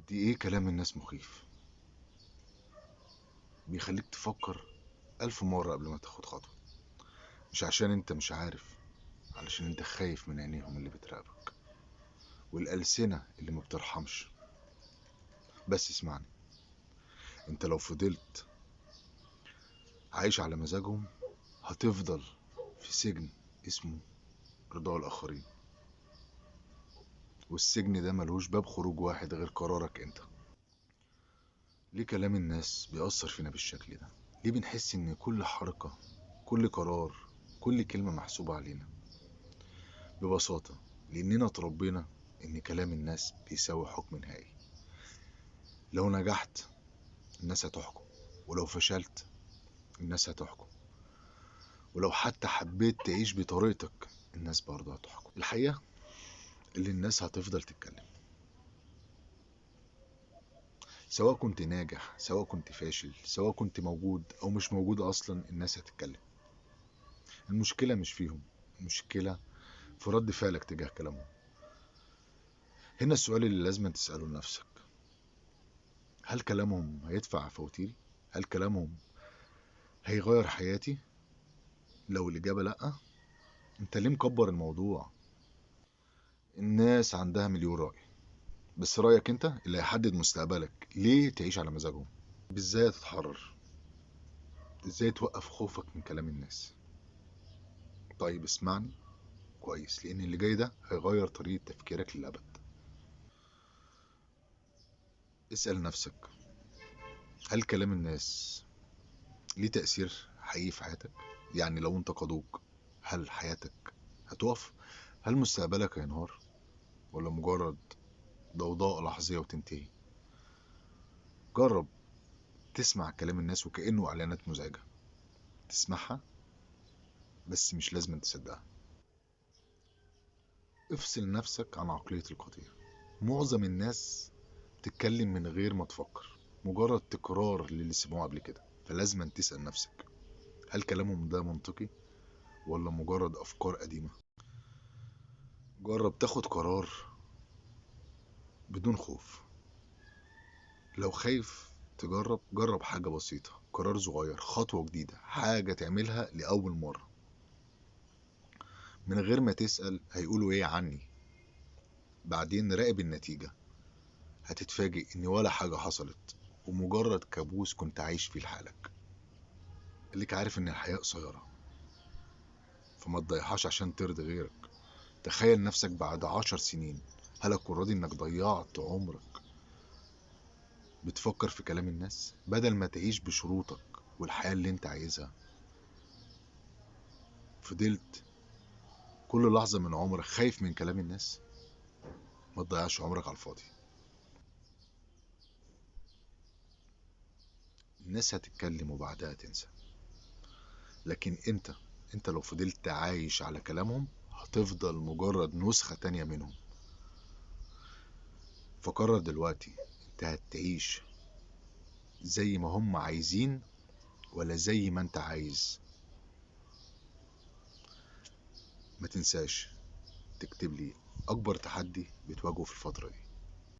قد ايه كلام الناس مخيف، بيخليك تفكر 1000 مرة قبل ما تاخد خطوة. مش عشان انت مش عارف، علشان انت خايف من عينيهم اللي بتراقبك والألسنة اللي ما بترحمش. بس اسمعني، انت لو فضلت عايش على مزاجهم هتفضل في سجن اسمه رضا الآخرين، والسجن ده ملهوش باب خروج واحد غير قرارك انت. ليه كلام الناس بيأثر فينا بالشكل ده؟ ليه بنحس ان كل حركة، كل قرار، كل كلمة محسوبة علينا؟ ببساطة لأننا اتربينا إن كلام الناس بيساوي حكم نهائي. لو نجحت الناس هتحكم، ولو فشلت الناس هتحكم، ولو حتى حبيت تعيش بطريقتك الناس برضه هتحكم. الحقيقة اللي الناس هتفضل تتكلم، سواء كنت ناجح سواء كنت فاشل سواء كنت موجود أو مش موجود أصلا الناس هتتكلم. المشكلة مش فيهم، المشكلة في رد فعلك تجاه كلامهم. هنا السؤال اللي لازم تسأله لنفسك: هل كلامهم هيدفع فواتيري؟ هل كلامهم هيغير حياتي؟ لو الإجابة لأ، أنت ليه مكبر الموضوع؟ الناس عندها مليون رأي، بس رأيك أنت اللي هيحدد مستقبلك. ليه تعيش على مزاجهم؟ إزاي تتحرر؟ إزاي توقف خوفك من كلام الناس؟ طيب اسمعني كويس، لأن اللي جاي ده هيغير طريقة تفكيرك للأبد. اسأل نفسك: هل كلام الناس ليه تأثير حقيقي في حياتك؟ يعني لو انتقدوك، هل حياتك هتقف؟ هل مستقبلك هينهار؟ ولا مجرد ضوضاء لحظية وتنتهي؟ جرب تسمع كلام الناس وكأنه إعلانات مزعجة. تسمعها بس مش لازم تصدقها. افصل نفسك عن عقلية القضية. معظم الناس تتكلم من غير ما تفكر، مجرد تكرار للي سمعوه قبل كده. فلازم تسأل نفسك: هل كلامهم ده منطقي ولا مجرد أفكار قديمة؟ جرب تاخد قرار بدون خوف. لو خايف تجرب، جرب حاجة بسيطة، قرار صغير، خطوة جديدة، حاجة تعملها لأول مرة من غير ما تسأل هيقولوا ايه عني. بعدين راقب النتيجة، هتتفاجئ ان ولا حاجة حصلت، ومجرد كابوس كنت عايش فيه لحالك. خليك عارف ان الحياة قصيرة، فما تضيعهاش عشان ترضي غيرك. تخيل نفسك بعد 10 سنين، هل هتكون راضي انك ضيعت عمرك بتفكر في كلام الناس بدل ما تعيش بشروطك والحياة اللي انت عايزها؟ فضلت كل لحظة من عمرك خايف من كلام الناس؟ ما تضيعش عمرك على الفاضي. الناس هتتكلم وبعدها تنسى، لكن انت لو فضلت عايش على كلامهم هتفضل مجرد نسخة تانية منهم. فقرر دلوقتي، انت هتعيش زي ما هم عايزين ولا زي ما انت عايز؟ ما تنساش تكتب لي اكبر تحدي بتواجهه في الفترة دي.